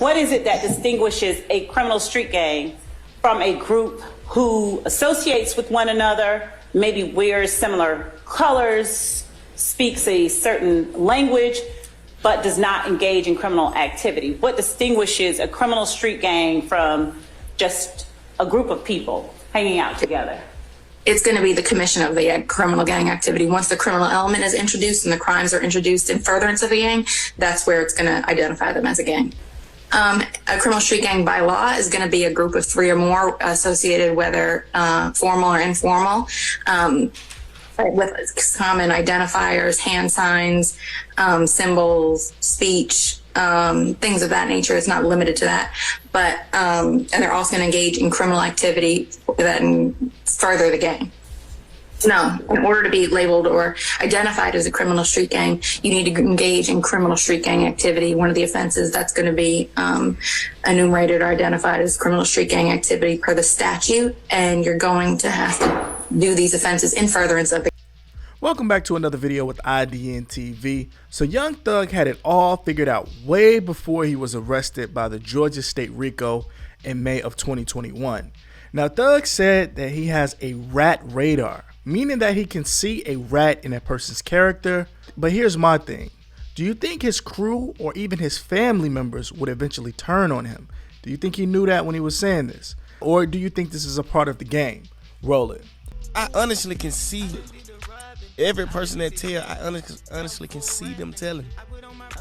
What is it that distinguishes a criminal street gang from a group who associates with one another, maybe wears similar colors, speaks a certain language, but does not engage in criminal activity? What distinguishes a criminal street gang from just a group of people hanging out together? It's going to be the commission of the criminal gang activity. Once the criminal element is introduced and the crimes are introduced in furtherance of a gang, that's where it's going to identify them as a gang. A criminal street gang by law is going to be a group of 3 or more associated, whether formal or informal, with common identifiers, hand signs, symbols, speech, things of that nature. It's not limited to that. But and they're also going to engage in criminal activity that further the gang. No, in order to be labeled or identified as a criminal street gang, you need to engage in criminal street gang activity. One of the offenses that's going to be enumerated or identified as criminal street gang activity per the statute, and you're going to have to do these offenses in furtherance of the. Welcome back to another video with IDN TV. So Young Thug had it all figured out way before he was arrested by the Georgia State RICO in May of 2021. Now Thug said that he has a rat radar, meaning that he can see a rat in a person's character. But here's my thing. Do you think his crew or even his family members would eventually turn on him? Do you think he knew that when he was saying this? Or do you think this is a part of the game? Roll it. I honestly can see every person that tell. I honestly can see them telling.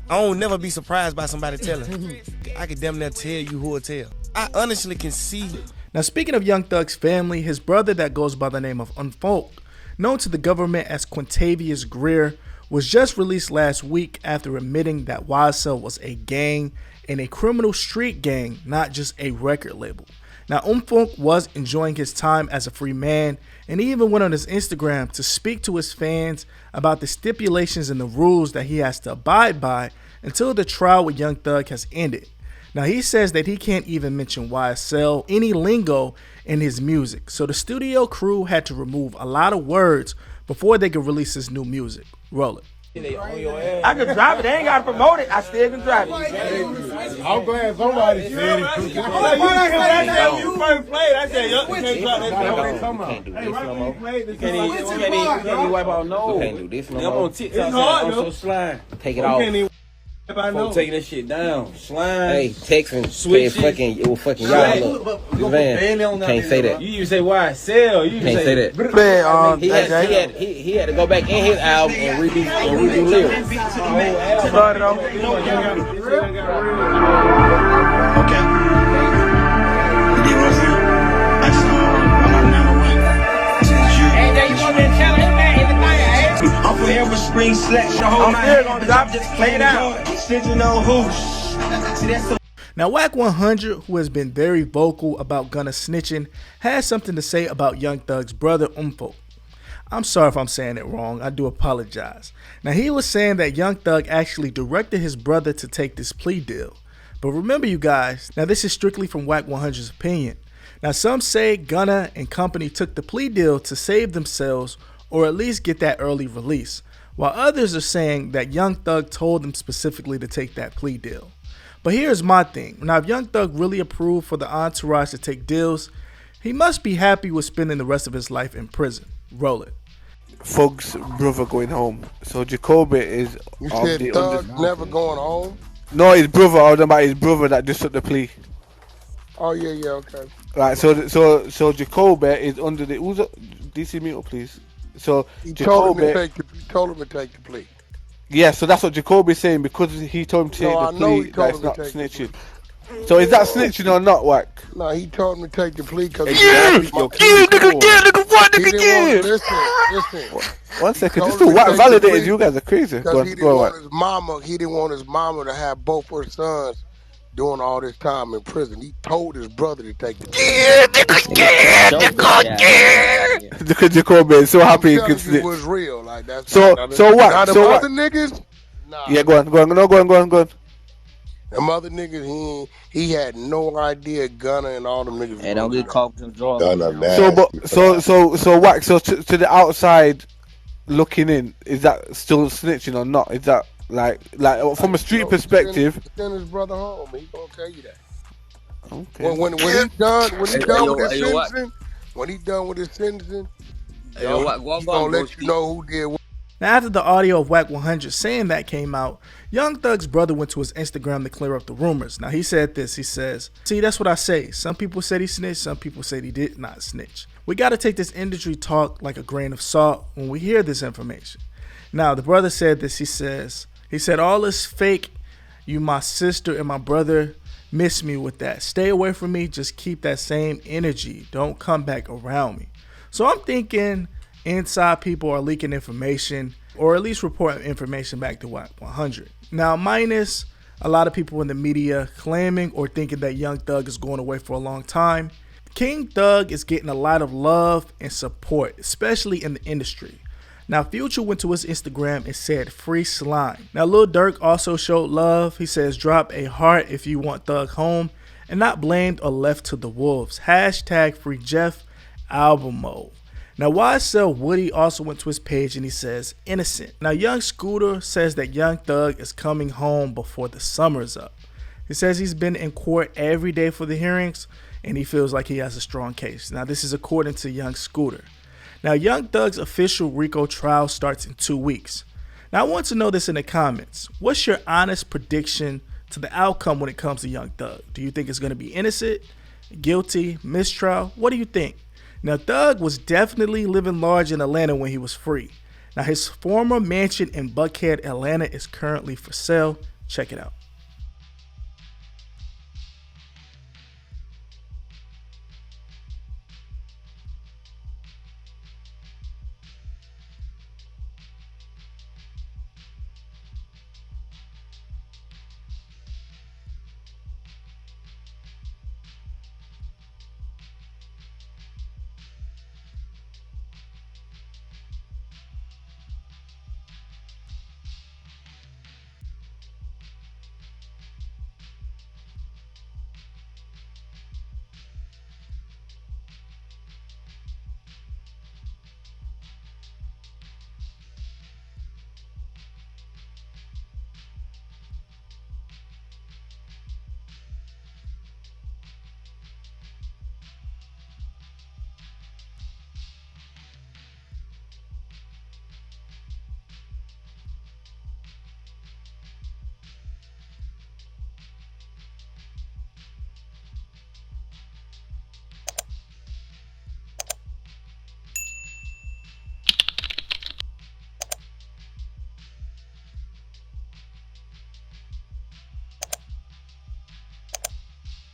I don't never be surprised by somebody telling. I can damn near tell you who will tell. I honestly can see. Now, speaking of Young Thug's family, his brother that goes by the name of Unfolk, known to the government as Quintavious Greer, was just released last week after admitting that YSL was a gang and a criminal street gang, not just a record label. Now, Unfolk was enjoying his time as a free man, and he even went on his Instagram to speak to his fans about the stipulations and the rules that he has to abide by until the trial with Young Thug has ended. Now, he says that he can't even mention YSL, any lingo in his music. So the studio crew had to remove a lot of words before they could release his new music. Roll it. I can drive it. They ain't got to promote it. I still can drive it. I'm glad somebody said it. You first played. I said, you can't drop that. You can't even wipe out no. You can't do this no more. I'm on TikTok. I'm so slime. Take it off. Folks taking that shit down. Slime. Hey, texting. Switch it will fucking y'all up. Can't say that. You even say why? Sell. You can't say that. He had to go back in his album and redo lyrics. Started off. Okay. You did what I'm saying? I just I'm not Hey, there you want me to tell him that everything, eh? I'm forever spring slash the whole I'm here gonna drop, just play it out. Now, Wack 100, who has been very vocal about Gunna snitching, has something to say about Young Thug's brother Unfolk. I'm sorry if I'm saying it wrong, I do apologize. Now, he was saying that Young Thug actually directed his brother to take this plea deal. But remember, you guys, now this is strictly from Wack 100's opinion. Now, some say Gunna and company took the plea deal to save themselves or at least get that early release, while others are saying that Young Thug told them specifically to take that plea deal. But here's my thing. Now, if Young Thug really approved for the entourage to take deals, he must be happy with spending the rest of his life in prison. Roll it. Thug's brother going home. So Jacoby is. You said Thug never going home? No, his brother. I was about his brother that just took the plea. Oh yeah, okay. Right. So Jacoby is under the. Who's up? DC Muto, please. So he Jacoby told him to take the plea. Yeah, so that's what Jacoby's saying because he told him to take the plea. That's not snitching. So is that snitching or not, Wack? No, he told him to take the plea because Listen. 1 second, this is Wack validated. You guys are crazy. Because he didn't want his mama to have both her sons doing all this time in prison. He told his brother to take the Because Jacoby is so happy he could snitch. Was real, like that's so what? So other niggas? Nah. Yeah, go on. Them other niggas, he had no idea Gunna and all them niggas. And don't get caught with them drugs. So Wack. So to the outside looking in, is that still snitching or not? Is that? Like from a street perspective. Send his brother home. He gonna tell you that. Okay. When he done with his sentencing, he's gonna let you know who did what. Now, after the audio of Wack 100 saying that came out, Young Thug's brother went to his Instagram to clear up the rumors. Now, he said this. He says, "See, that's what I say. Some people said he snitched. Some people said he did not snitch. We got to take this industry talk like a grain of salt when we hear this information." Now, the brother said this. He said, "All this fake. You, my sister, and my brother miss me with that. Stay away from me. Just keep that same energy. Don't come back around me." So I'm thinking inside people are leaking information, or at least reporting information back to Wack 100. Now, minus a lot of people in the media claiming or thinking that Young Thug is going away for a long time, King Thug is getting a lot of love and support, especially in the industry. Now, Future went to his Instagram and said, "Free Slime." Now, Lil Durk also showed love. He says, "Drop a heart if you want Thug home and not blamed or left to the wolves. Hashtag Free Jeff album mode." Now, YSL Woody also went to his page and he says, "Innocent." Now, Young Scooter says that Young Thug is coming home before the summer's up. He says he's been in court every day for the hearings and he feels like he has a strong case. Now, this is according to Young Scooter. Now, Young Thug's official RICO trial starts in 2 weeks. Now, I want to know this in the comments. What's your honest prediction to the outcome when it comes to Young Thug? Do you think it's going to be innocent, guilty, mistrial? What do you think? Now, Thug was definitely living large in Atlanta when he was free. Now, his former mansion in Buckhead, Atlanta is currently for sale. Check it out.